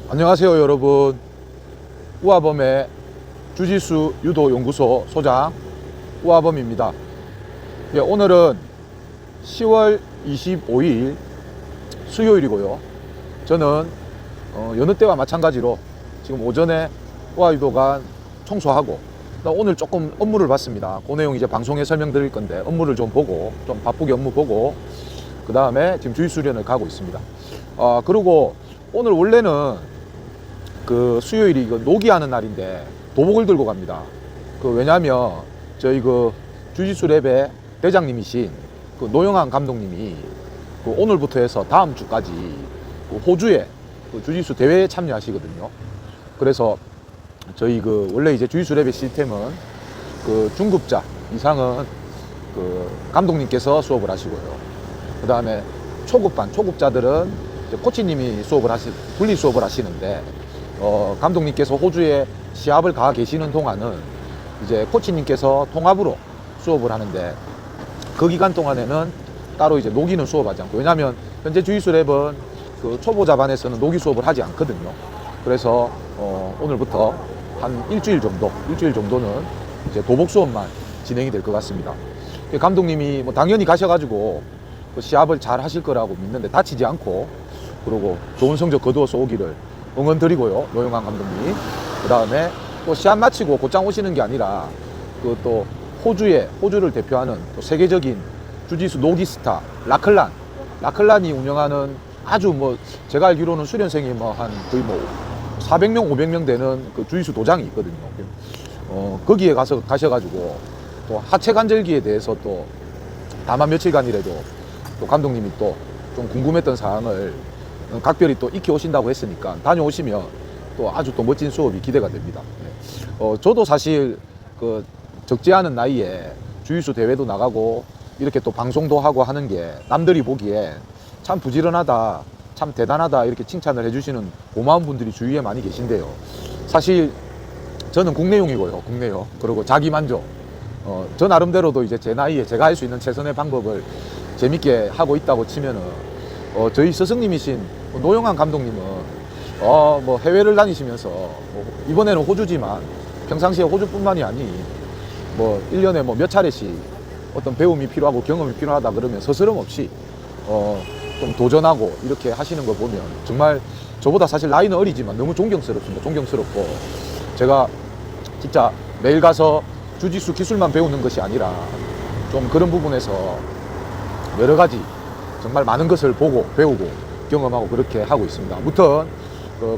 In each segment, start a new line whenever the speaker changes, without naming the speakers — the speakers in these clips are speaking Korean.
안녕하세요 여러분. 우아범의 주짓수 유도 연구소 소장 우아범입니다. 예, 오늘은 10월 25일 수요일이고요. 저는 여느 때와 마찬가지로 지금 오전에 우아유도관 청소하고 오늘 조금 업무를 봤습니다. 그 내용 이제 방송에 설명드릴 건데 업무를 좀 보고 좀 바쁘게 업무 보고 그 다음에 지금 주짓수 훈련을 가고 있습니다. 그리고 오늘 원래는 그 수요일이 이거 노기하는 날인데 도복을 들고 갑니다. 왜냐면 저희 주짓수 랩의 대장님이신 노영환 감독님이 오늘부터 해서 다음 주까지 호주에 주짓수 대회에 참여하시거든요. 그래서 저희 원래 이제 주짓수 랩의 시스템은 중급자 이상은 감독님께서 수업을 하시고요. 그 다음에 초급자들은 이제 코치님이 분리 수업을 하시는데 감독님께서 호주에 시합을 가 계시는 동안은 이제 코치님께서 통합으로 수업을 하는데 그 기간 동안에는 따로 이제 노기는 수업하지 않고, 왜냐하면 현재 주짓수 랩은 초보자 반에서는 노기 수업을 하지 않거든요. 그래서 오늘부터 한 일주일 정도는 이제 도복 수업만 진행이 될 것 같습니다. 감독님이 당연히 가셔가지고 시합을 잘 하실 거라고 믿는데 다치지 않고 그리고 좋은 성적 거두어서 오기를 응원드리고요. 노영환 감독님. 그 다음에 또 시합 마치고 곧장 오시는 게 아니라 또 호주를 대표하는 또 세계적인 주짓수 노기스타 라클란이 운영하는 아주 제가 알기로는 수련생이 한 거의 400명 500명 되는 주짓수 도장이 있거든요. 거기에 가셔가지고 또 하체 관절기에 대해서 또 다만 며칠간이라도 또 감독님이 또 좀 궁금했던 사항을 각별히 또 익혀 오신다고 했으니까 다녀오시면 또 아주 또 멋진 수업이 기대가 됩니다. 저도 사실 적지 않은 나이에 주짓수 대회도 나가고 이렇게 또 방송도 하고 하는 게 남들이 보기에 참 부지런하다, 참 대단하다 이렇게 칭찬을 해주시는 고마운 분들이 주위에 많이 계신데요. 사실 저는 국내용이고요. 국내용. 그리고 자기만족. 저 나름대로도 이제 제 나이에 제가 할 수 있는 최선의 방법을 재밌게 하고 있다고 치면은 저희 스승님이신 노영환 감독님은 해외를 다니시면서 이번에는 호주지만 평상시에 호주뿐만이 아니 1년에 몇 차례씩 어떤 배움이 필요하고 경험이 필요하다 그러면 서스럼 없이 좀 도전하고 이렇게 하시는 거 보면 정말 저보다 사실 나이는 어리지만 너무 존경스럽습니다. 존경스럽고 제가 진짜 매일 가서 주짓수 기술만 배우는 것이 아니라 좀 그런 부분에서 여러 가지 정말 많은 것을 보고 배우고 경험하고 그렇게 하고 있습니다. 아무튼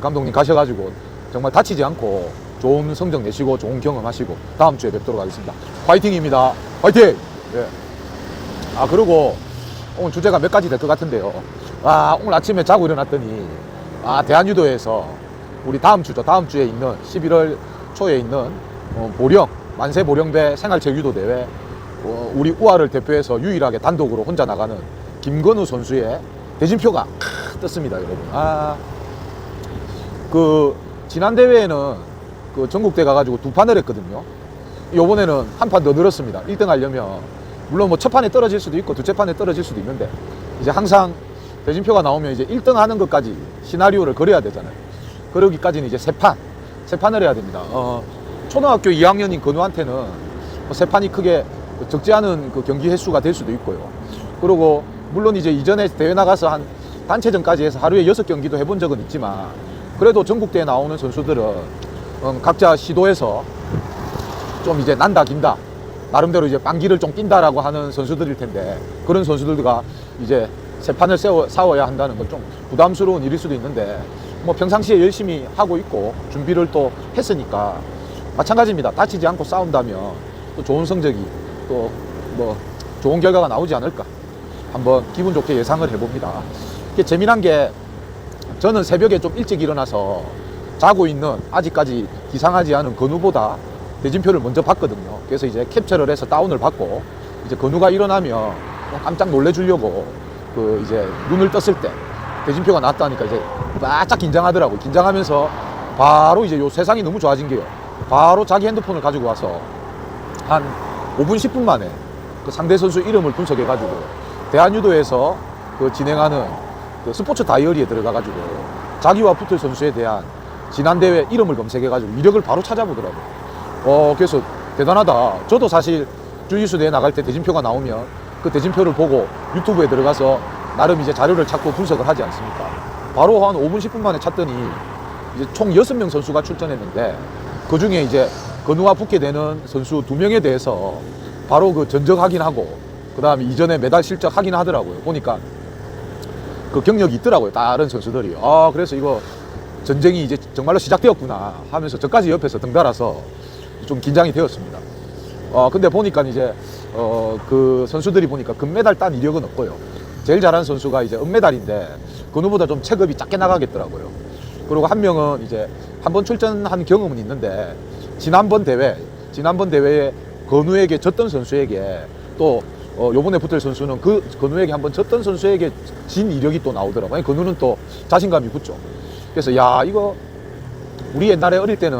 감독님 가셔가지고 정말 다치지 않고 좋은 성적 내시고 좋은 경험하시고 다음 주에 뵙도록 하겠습니다. 화이팅입니다. 화이팅! 예. 그리고 오늘 주제가 몇 가지 될 것 같은데요. 오늘 아침에 자고 일어났더니 대한유도에서 우리 다음 주에 있는 11월 초에 있는 만세 보령배 생활체육유도 대회 우리 우아를 대표해서 유일하게 단독으로 혼자 나가는 김건우 선수의 대진표가 떴습니다, 여러분. 지난 대회에는 전국대 가가지고 2판을 했거든요. 요번에는 한 판 더 늘었습니다. 1등 하려면 물론 첫 판에 떨어질 수도 있고 두째 판에 떨어질 수도 있는데 이제 항상 대진표가 나오면 이제 1등 하는 것까지 시나리오를 그려야 되잖아요. 그러기까지는 이제 세 판을 해야 됩니다. 초등학교 2학년인 건우한테는 세 판이 크게 적지 않은 경기 횟수가 될 수도 있고요. 그리고 물론 이제 이전에 대회 나가서 한 단체전까지 해서 하루에 6경기도 해본 적은 있지만 그래도 전국대회 나오는 선수들은 각자 시도해서 좀 이제 난다 긴다 나름대로 이제 빵기를 좀 낀다라고 하는 선수들일 텐데 그런 선수들과 이제 세 판을 싸워야 한다는 건 좀 부담스러운 일일 수도 있는데 평상시에 열심히 하고 있고 준비를 또 했으니까 마찬가지입니다. 다치지 않고 싸운다면 또 좋은 성적이 또 좋은 결과가 나오지 않을까 한번 기분 좋게 예상을 해봅니다. 이게 재미난 게 저는 새벽에 좀 일찍 일어나서 자고 있는 아직까지 기상하지 않은 건우보다 대진표를 먼저 봤거든요. 그래서 이제 캡처를 해서 다운을 받고 이제 건우가 일어나면 깜짝 놀래주려고 이제 눈을 떴을 때 대진표가 나왔다니까 이제 바짝 긴장하더라고요. 긴장하면서 바로 이제 요 세상이 너무 좋아진 게요. 바로 자기 핸드폰을 가지고 와서 한 5분 10분 만에 상대 선수 이름을 분석해가지고 대한유도에서 진행하는 스포츠 다이어리에 들어가가지고 자기와 붙을 선수에 대한 지난 대회 이름을 검색해가지고 이력을 바로 찾아보더라고요. 그래서 대단하다. 저도 사실 주짓수 대회 나갈 때 대진표가 나오면 그 대진표를 보고 유튜브에 들어가서 나름 이제 자료를 찾고 분석을 하지 않습니까? 바로 한 5분, 10분 만에 찾더니 이제 총 6명 선수가 출전했는데 그 중에 이제 건우와 붙게 되는 선수 2명에 대해서 바로 그 전적 확인하고 그 다음에 이전에 메달 실적 확인하더라고요. 보니까 그 경력이 있더라고요. 다른 선수들이. 그래서 이거 전쟁이 이제 정말로 시작되었구나 하면서 저까지 옆에서 등달아서 좀 긴장이 되었습니다. 근데 보니까 이제 그 선수들이 보니까 금메달 딴 이력은 없고요. 제일 잘하는 선수가 이제 은메달인데 건우보다 좀 체급이 작게 나가겠더라고요. 그리고 한 명은 이제 한번 출전한 경험은 있는데 지난번 대회에 건우에게 졌던 선수에게 또 요번에 붙을 선수는 그 건우에게 한번 졌던 선수에게 진 이력이 또 나오더라고요. 건우는 또 자신감이 붙죠. 그래서 야, 이거 우리 옛날에 어릴 때는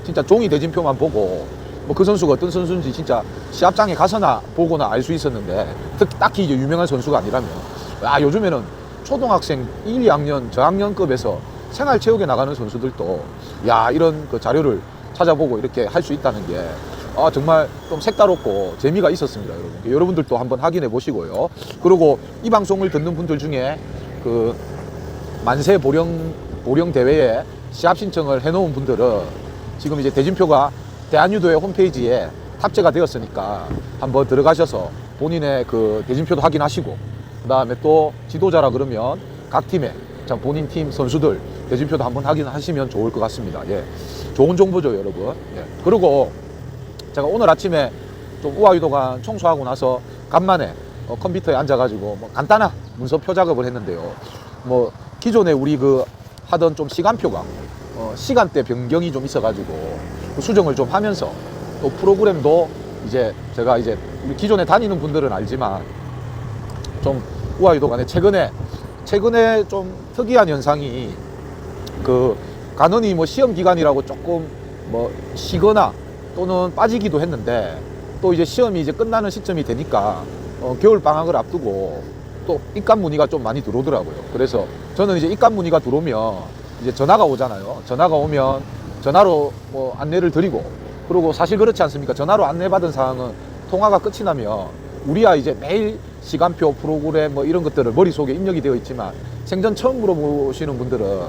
진짜 종이 대진표만 보고 뭐 그 선수가 어떤 선수인지 진짜 시합장에 가서나 보거나 알 수 있었는데 딱히 이제 유명한 선수가 아니라면 요즘에는 초등학생 1, 2학년 저학년급에서 생활체육에 나가는 선수들도 이런 그 자료를 찾아보고 이렇게 할 수 있다는 게 정말 좀 색다롭고 재미가 있었습니다, 여러분. 여러분들도 한번 확인해 보시고요. 그리고 이 방송을 듣는 분들 중에 그 만세 보령 대회에 시합 신청을 해놓은 분들은 지금 이제 대진표가 대한유도회 홈페이지에 탑재가 되었으니까 한번 들어가셔서 본인의 그 대진표도 확인하시고 그 다음에 또 지도자라 그러면 각 팀의 본인 팀 선수들 대진표도 한번 확인하시면 좋을 것 같습니다. 예. 좋은 정보죠, 여러분. 예. 그리고 제가 오늘 아침에 좀 우아유도관 청소하고 나서 간만에 컴퓨터에 앉아가지고 뭐 간단한 문서표 작업을 했는데요. 뭐 기존에 우리 그 하던 좀 시간표가 시간대 변경이 좀 있어가지고 그 수정을 좀 하면서 또 프로그램도 이제 제가 이제 우리 기존에 다니는 분들은 알지만 좀 우아유도관에 최근에 좀 특이한 현상이 그 간언이 뭐 시험 기간이라고 조금 뭐 쉬거나 또는 빠지기도 했는데 또 이제 시험이 이제 끝나는 시점이 되니까 겨울 방학을 앞두고 또 입감 문의가 좀 많이 들어오더라고요. 그래서 저는 이제 입감 문의가 들어오면 이제 전화가 오잖아요. 전화가 오면 전화로 뭐 안내를 드리고 그리고 사실 그렇지 않습니까? 전화로 안내받은 사항은 통화가 끝이 나면 우리야 이제 매일 시간표 프로그램 뭐 이런 것들을 머릿속에 입력이 되어 있지만 생전 처음 물어보시는 분들은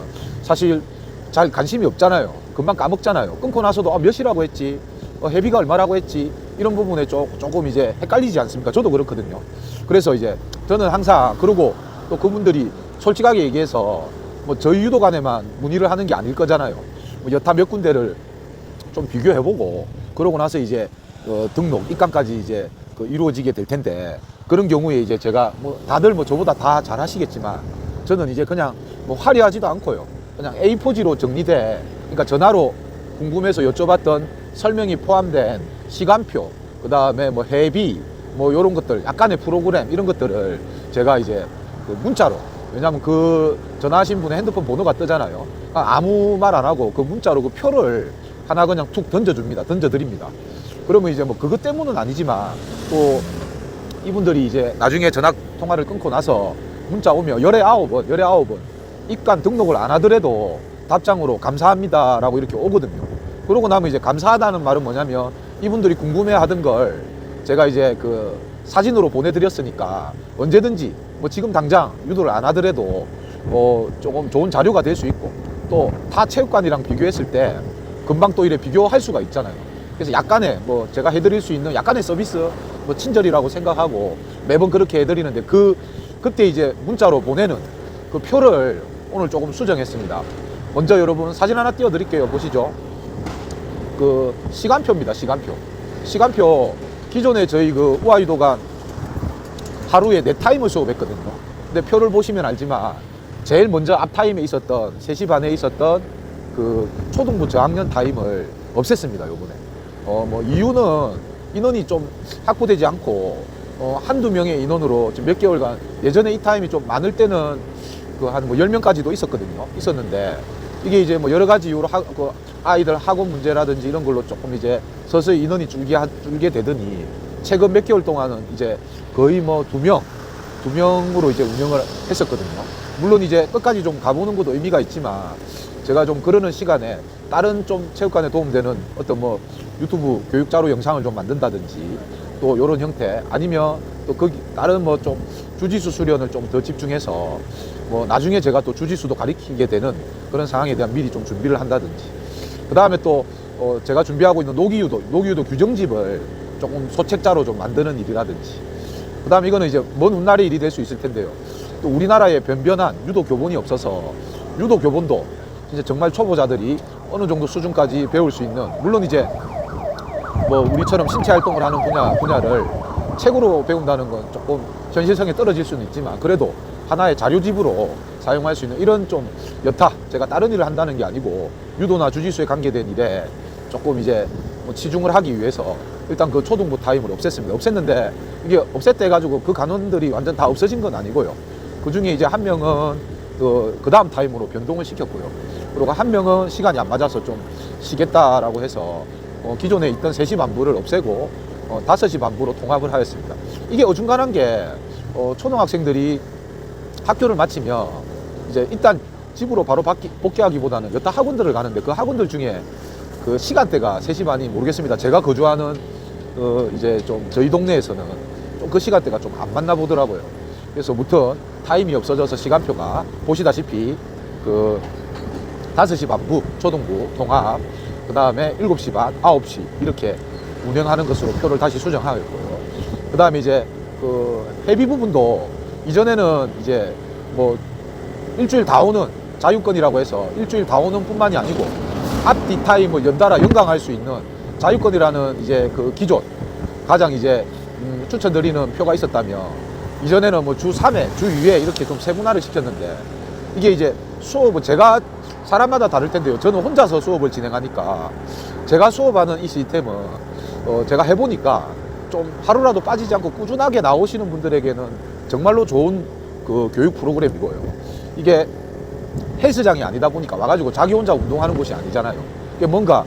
사실 잘 관심이 없잖아요. 금방 까먹잖아요. 끊고 나서도 몇 시라고 했지, 회비가 얼마라고 했지, 이런 부분에 조금 이제 헷갈리지 않습니까? 저도 그렇거든요. 그래서 이제 저는 항상 그러고 또 그분들이 솔직하게 얘기해서 뭐 저희 유도관에만 문의를 하는 게 아닐 거잖아요. 뭐 여타 몇 군데를 좀 비교해보고 그러고 나서 이제 등록 입감까지 이제 이루어지게 될 텐데 그런 경우에 이제 제가 뭐 다들 뭐 저보다 다 잘 하시겠지만 저는 이제 그냥 뭐 화려하지도 않고요. 그냥 A4지로 정리돼. 그러니까 전화로 궁금해서 여쭤봤던 설명이 포함된 시간표, 그 다음에 뭐 회비, 뭐 이런 것들, 약간의 프로그램 이런 것들을 제가 이제 그 문자로, 왜냐하면 그 전화하신 분의 핸드폰 번호가 뜨잖아요. 아무 말 안 하고 그 문자로 그 표를 하나 그냥 툭 던져드립니다. 그러면 이제 뭐 그것 때문은 아니지만 또 이분들이 이제 나중에 전화 통화를 끊고 나서 문자 오면 열에 9번 입감 등록을 안 하더라도 답장으로 감사합니다라고 이렇게 오거든요. 그러고 나면 이제 감사하다는 말은 뭐냐면 이분들이 궁금해 하던 걸 제가 이제 그 사진으로 보내드렸으니까 언제든지 뭐 지금 당장 유도를 안 하더라도 조금 좋은 자료가 될 수 있고 또 타 체육관이랑 비교했을 때 금방 또 이래 비교할 수가 있잖아요. 그래서 약간의 뭐 제가 해드릴 수 있는 약간의 서비스 뭐 친절이라고 생각하고 매번 그렇게 해드리는데 그때 이제 문자로 보내는 그 표를 오늘 조금 수정했습니다. 먼저 여러분 사진 하나 띄워드릴게요. 보시죠. 그 시간표입니다. 시간표 기존에 저희 그 우아유도관 하루에 4타임을 수업했거든요. 근데 표를 보시면 알지만 제일 먼저 앞 타임에 있었던 3시 반에 있었던 그 초등부 저학년 타임을 없앴습니다. 요번에 뭐 이유는 인원이 좀 확보되지 않고 한두 명의 인원으로 지금 몇 개월간, 예전에 이 타임이 좀 많을 때는 그 한 뭐 10명까지도 있었는데 이게 이제 뭐 여러 가지 이유로 그 아이들 학원 문제라든지 이런 걸로 조금 이제 서서히 인원이 줄게 되더니 최근 몇 개월 동안은 이제 거의 뭐 2명 2명으로 이제 운영을 했었거든요. 물론 이제 끝까지 좀 가보는 것도 의미가 있지만 제가 좀 그러는 시간에 다른 좀 체육관에 도움되는 어떤 뭐 유튜브 교육자료 영상을 좀 만든다든지 또 이런 형태, 아니면 또 거기 다른 뭐 좀 주짓수 수련을 좀 더 집중해서 뭐 나중에 제가 또 주짓수도 가리키게 되는 그런 상황에 대한 미리 좀 준비를 한다든지, 그 다음에 또 제가 준비하고 있는 노기유도 규정집을 조금 소책자로 좀 만드는 일이라든지, 그 다음에 이거는 이제 먼 훗날의 일이 될 수 있을 텐데요. 또 우리나라에 변변한 유도 교본이 없어서 유도 교본도 진짜 정말 초보자들이 어느 정도 수준까지 배울 수 있는, 물론 이제 뭐 우리처럼 신체 활동을 하는 분야를 책으로 배운다는 건 조금 현실성에 떨어질 수는 있지만 그래도 하나의 자료집으로 사용할 수 있는 이런 좀 여타, 제가 다른 일을 한다는 게 아니고 유도나 주짓수에 관계된 일에 조금 이제 뭐 치중을 하기 위해서 일단 그 초등부 타임을 없앴습니다. 없앴는데 이게 없앴대 해가지고 그 간원들이 완전 다 없어진 건 아니고요. 그 중에 이제 한 명은 그 다음 타임으로 변동을 시켰고요. 그리고 한 명은 시간이 안 맞아서 좀 쉬겠다라고 해서 기존에 있던 3시 반부를 없애고 5시 반부로 통합을 하였습니다. 이게 어중간한 게 초등학생들이 학교를 마치면 이제 일단 집으로 바로 복귀하기보다는 여타 학원들을 가는데 그 학원들 중에 그 시간대가 3시 반이 모르겠습니다. 제가 거주하는 이제 좀 저희 동네에서는 좀 그 시간대가 좀 안 맞나 보더라고요. 그래서 무튼 타임이 없어져서 시간표가 보시다시피 그 5시 반부 초등부 통합, 그 다음에 7시 반, 9시 이렇게 운영하는 것으로 표를 다시 수정하였고요. 그 다음에 이제 그 회비 부분도 이전에는 이제 뭐 일주일 다 오는 자유권이라고 해서 일주일 다 오는 뿐만이 아니고 앞뒤 타임을 연달아 연강할 수 있는 자유권이라는 이제 그 기존 가장 이제 추천드리는 표가 있었다면, 이전에는 뭐 주 3회, 주 2회 이렇게 좀 세분화를 시켰는데, 이게 이제 수업은 제가 사람마다 다를 텐데요. 저는 혼자서 수업을 진행하니까 제가 수업하는 이 시스템은 제가 해보니까 좀 하루라도 빠지지 않고 꾸준하게 나오시는 분들에게는 정말로 좋은 그 교육 프로그램이고요. 이게 헬스장이 아니다 보니까 와가지고 자기 혼자 운동하는 곳이 아니잖아요. 이게 뭔가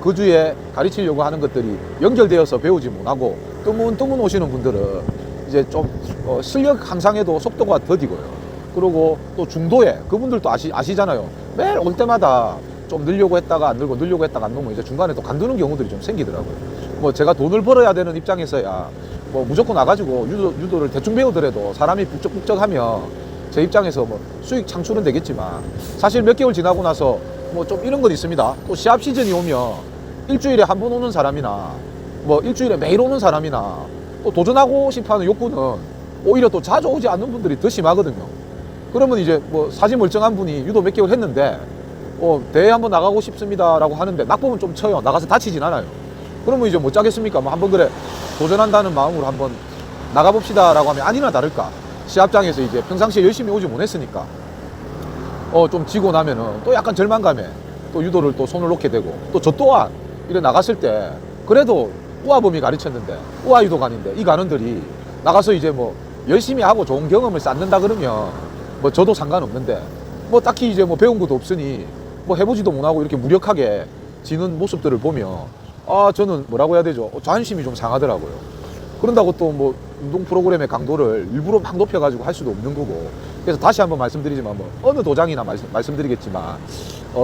그 주에 가르치려고 하는 것들이 연결되어서 배우지 못하고 뜨문 오시는 분들은 이제 좀 실력 향상에도 속도가 더디고요. 그리고 또 중도에 그분들도 아시잖아요. 매일 올 때마다 좀 늘려고 했다가 안 늘고 늘려고 했다가 안 늘고 이제 중간에 또 간두는 경우들이 좀 생기더라고요. 뭐 제가 돈을 벌어야 되는 입장에서야 뭐 무조건 와가지고 유도를 대충 배우더라도 사람이 북적북적하면 제 입장에서 뭐 수익 창출은 되겠지만, 사실 몇 개월 지나고 나서 뭐 좀 이런 건 있습니다. 또 시합 시즌이 오면 일주일에 한 번 오는 사람이나 뭐 일주일에 매일 오는 사람이나 또 도전하고 싶어하는 욕구는 오히려 또 자주 오지 않는 분들이 더 심하거든요. 그러면 이제 뭐 사지 멀쩡한 분이 유도 몇 개월 했는데 대회 한번 나가고 싶습니다라고 하는데 낙법은 좀 쳐요. 나가서 다치진 않아요. 그러면 이제 못 짜겠습니까? 뭐 한번 그래 도전한다는 마음으로 한번 나가봅시다라고 하면 아니나 다를까 시합장에서 이제 평상시에 열심히 오지 못했으니까 좀 지고 나면은 또 약간 절망감에 또 유도를 또 손을 놓게 되고, 또 저 또한 이래 나갔을 때 그래도 우아범이 가르쳤는데 우아유도관인데 이 간원들이 나가서 이제 뭐 열심히 하고 좋은 경험을 쌓는다 그러면 뭐 저도 상관없는데 뭐 딱히 이제 뭐 배운 것도 없으니 뭐 해보지도 못하고 이렇게 무력하게 지는 모습들을 보면 저는 뭐라고 해야 되죠? 자존심이 좀 상하더라고요. 그런다고 또 뭐 운동 프로그램의 강도를 일부러 막 높여가지고 할 수도 없는 거고, 그래서 다시 한번 말씀드리지만 뭐 어느 도장이나 말씀드리겠지만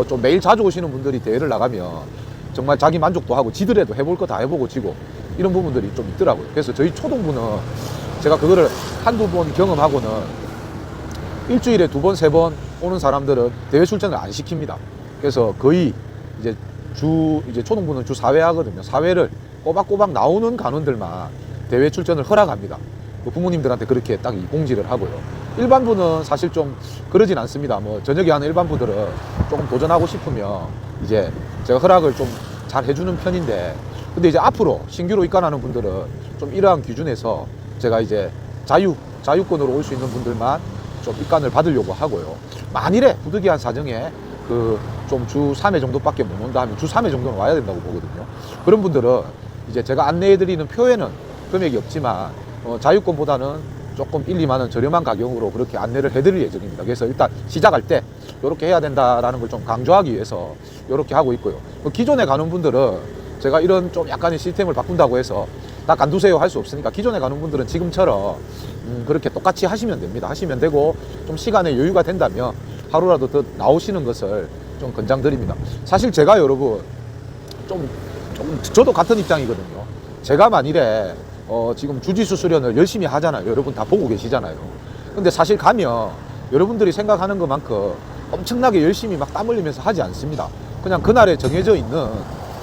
좀 매일 자주 오시는 분들이 대회를 나가면 정말 자기 만족도 하고 지더라도 해볼 거 다 해보고 지고 이런 부분들이 좀 있더라고요. 그래서 저희 초동부는 제가 그거를 한두 번 경험하고는 일주일에 2번, 3번 오는 사람들은 대회 출전을 안 시킵니다. 그래서 거의 이제 초동부는 주 4회 하거든요. 4회를 꼬박꼬박 나오는 간원들만 대회 출전을 허락합니다. 그 부모님들한테 그렇게 딱 공지를 하고요. 일반부는 사실 좀 그러진 않습니다. 뭐 저녁에 하는 일반부들은 조금 도전하고 싶으면 이제 제가 허락을 좀 잘 해주는 편인데, 근데 이제 앞으로 신규로 입관하는 분들은 좀 이러한 기준에서 제가 이제 자유권으로 올 수 있는 분들만 좀 입관을 받으려고 하고요. 만일에 부득이한 사정에 그 좀 주 3회 정도밖에 못 온다 하면 주 3회 정도는 와야 된다고 보거든요. 그런 분들은 이제 제가 안내해드리는 표에는 금액이 없지만 자유권보다는 조금 1, 2만 원 저렴한 가격으로 그렇게 안내를 해드릴 예정입니다. 그래서 일단 시작할 때 이렇게 해야 된다라는 걸 좀 강조하기 위해서 이렇게 하고 있고요. 기존에 가는 분들은 제가 이런 좀 약간의 시스템을 바꾼다고 해서 다 간두세요 할 수 없으니까 기존에 가는 분들은 지금처럼 그렇게 똑같이 하시면 됩니다. 하시면 되고 좀 시간에 여유가 된다면 하루라도 더 나오시는 것을 좀 권장드립니다. 사실 제가 여러분 좀 저도 같은 입장이거든요. 제가 만일에 지금 주짓수 수련을 열심히 하잖아요. 여러분 다 보고 계시잖아요. 근데 사실 가면 여러분들이 생각하는 것만큼 엄청나게 열심히 막 땀 흘리면서 하지 않습니다. 그냥 그날에 정해져 있는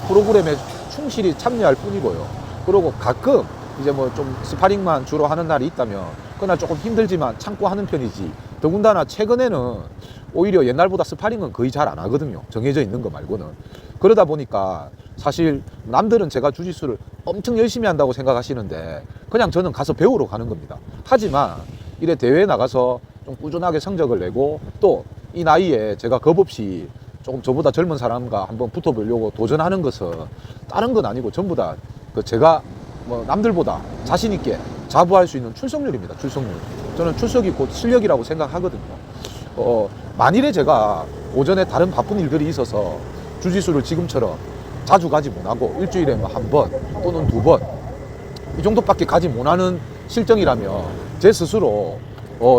프로그램에 충실히 참여할 뿐이고요. 그리고 가끔 이제 뭐 좀 스파링만 주로 하는 날이 있다면 그날 조금 힘들지만 참고 하는 편이지. 더군다나 최근에는 오히려 옛날보다 스파링은 거의 잘 안 하거든요. 정해져 있는 거 말고는. 그러다 보니까 사실 남들은 제가 주짓수를 엄청 열심히 한다고 생각하시는데 그냥 저는 가서 배우러 가는 겁니다. 하지만 이래 대회에 나가서 좀 꾸준하게 성적을 내고 또 이 나이에 제가 겁없이 조금 저보다 젊은 사람과 한번 붙어보려고 도전하는 것은 다른 건 아니고 전부 다 제가 뭐 남들보다 자신 있게 자부할 수 있는 출석률입니다. 출석률. 저는 출석이 곧 실력이라고 생각하거든요. 만일에 제가 오전에 다른 바쁜 일들이 있어서 주짓수를 지금처럼 자주 가지 못하고 일주일에 뭐 한 번 또는 두 번 이 정도밖에 가지 못하는 실정이라면 제 스스로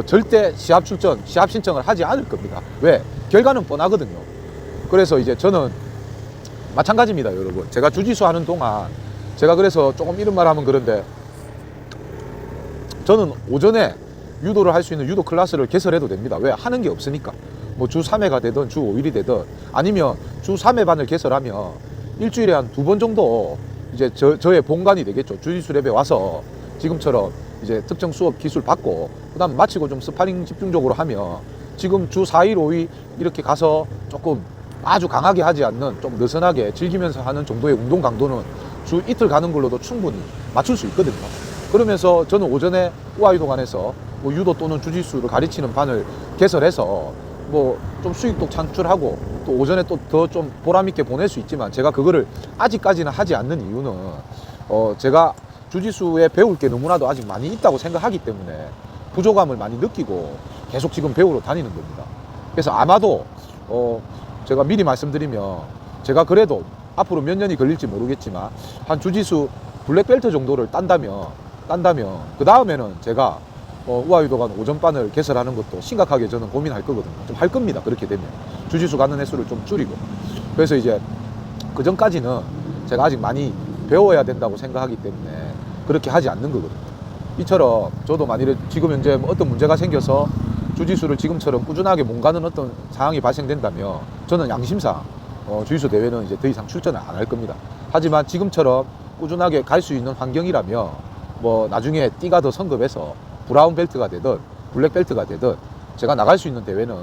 절대 시합 출전, 시합 신청을 하지 않을 겁니다. 왜? 결과는 뻔하거든요. 그래서 이제 저는 마찬가지입니다, 여러분. 제가 주짓수 하는 동안 제가 그래서 조금 이런 말 하면 그런데 저는 오전에 유도를 할 수 있는 유도 클래스를 개설해도 됩니다. 왜? 하는 게 없으니까. 뭐 주 3회가 되든 주 5일이 되든 아니면 주 3회 반을 개설하면 일주일에 한 두 번 정도 이제 저의 본관이 되겠죠. 주짓수 랩에 와서 지금처럼 이제 특정 수업 기술 받고 그다음 마치고 좀 스파링 집중적으로 하면 지금 주 4일, 5일 이렇게 가서 조금 아주 강하게 하지 않는 좀 느슨하게 즐기면서 하는 정도의 운동 강도는 주 이틀 가는 걸로도 충분히 맞출 수 있거든요. 그러면서 저는 오전에 우아유도관에서 뭐 유도 또는 주짓수를 가르치는 반을 개설해서 뭐 좀 수익도 창출하고 또 오전에 또 더 좀 보람있게 보낼 수 있지만 제가 그거를 아직까지는 하지 않는 이유는 제가 주짓수에 배울 게 너무나도 아직 많이 있다고 생각하기 때문에 부족함을 많이 느끼고 계속 지금 배우러 다니는 겁니다. 그래서 아마도 제가 미리 말씀드리면 제가 그래도 앞으로 몇 년이 걸릴지 모르겠지만 한 주짓수 블랙벨트 정도를 딴다면 그 다음에는 제가 우아유도관 오전반을 개설하는 것도 심각하게 저는 고민할 거거든요. 좀 할 겁니다. 그렇게 되면 주짓수 가는 횟수를 좀 줄이고. 그래서 이제 그 전까지는 제가 아직 많이 배워야 된다고 생각하기 때문에 그렇게 하지 않는 거거든요. 이처럼 저도 만일에 지금 현재 어떤 문제가 생겨서 주짓수를 지금처럼 꾸준하게 못 가는 어떤 상황이 발생된다면 저는 양심상 주짓수 대회는 이제 더 이상 출전을 안 할 겁니다. 하지만 지금처럼 꾸준하게 갈 수 있는 환경이라면 뭐 나중에 띠가 더 성급해서 브라운 벨트가 되든 블랙 벨트가 되든 제가 나갈 수 있는 대회는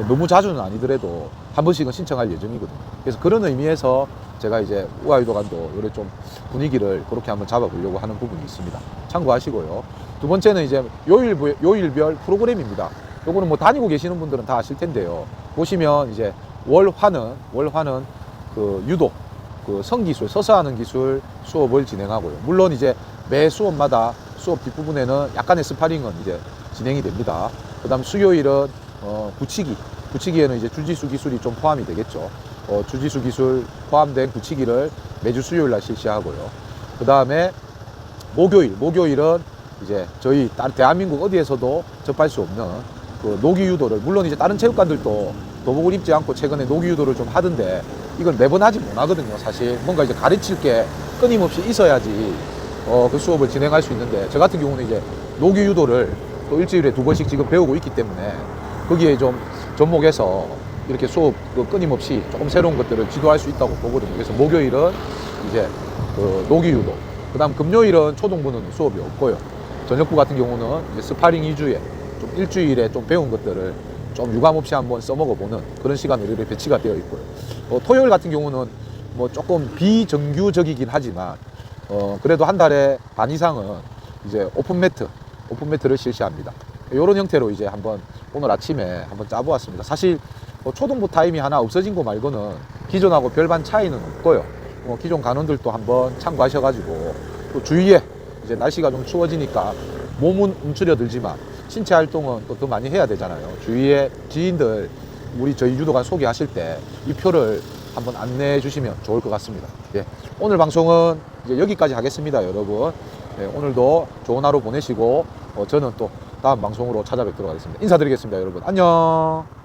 너무 자주는 아니더라도 한 번씩은 신청할 예정이거든요. 그래서 그런 의미에서 제가 이제 우아유도관도 이렇게 좀 분위기를 그렇게 한번 잡아보려고 하는 부분이 있습니다. 참고하시고요. 두 번째는 이제 요일별 프로그램입니다. 요거는 뭐 다니고 계시는 분들은 다 아실 텐데요. 보시면 이제 월화는 그 유도, 그 성기술, 서서 하는 기술 수업을 진행하고요. 물론 이제 매 수업마다 수업 뒷부분에는 약간의 스파링은 이제 진행이 됩니다. 그 다음 수요일은 붙이기에는 이제 주짓수 기술이 좀 포함이 되겠죠. 주짓수 기술 포함된 붙이기를 매주 수요일 날 실시하고요. 그 다음에 목요일은 이제 저희 대한민국 어디에서도 접할 수 없는 그 노기 유도를, 물론 이제 다른 체육관들도 도복을 입지 않고 최근에 노기 유도를 좀 하던데 이걸 매번 하지 못하거든요. 사실 뭔가 이제 가르칠 게 끊임없이 있어야지 그 수업을 진행할 수 있는데, 저 같은 경우는 이제 노기 유도를 또 일주일에 2번씩 지금 배우고 있기 때문에 거기에 좀 접목해서 이렇게 수업 끊임없이 조금 새로운 것들을 지도할 수 있다고 보거든요. 그래서 목요일은 이제 그 노기 유도, 그 다음 금요일은 초등부는 수업이 없고요. 저녁부 같은 경우는 이제 스파링 위주의 좀 일주일에 좀 배운 것들을 좀 유감 없이 한번 써먹어보는 그런 시간으로 이렇게 배치가 되어 있고요. 토요일 같은 경우는 뭐 조금 비정규적이긴 하지만 그래도 한 달에 반 이상은 이제 오픈매트를 실시합니다. 이런 형태로 이제 한번 오늘 아침에 한번 짜보았습니다. 사실 초등부 타임이 하나 없어진 거 말고는 기존하고 별반 차이는 없고요. 기존 간원들도 한번 참고하셔가지고 또 주위에 이제 날씨가 좀 추워지니까 몸은 움츠려들지만 신체 활동은 또 더 많이 해야 되잖아요. 주위에 지인들 저희 유도관 소개하실 때 이 표를 한번 안내해 주시면 좋을 것 같습니다. 예, 오늘 방송은 이제 여기까지 하겠습니다, 여러분. 예, 오늘도 좋은 하루 보내시고 저는 또 다음 방송으로 찾아뵙도록 하겠습니다. 인사드리겠습니다, 여러분. 안녕.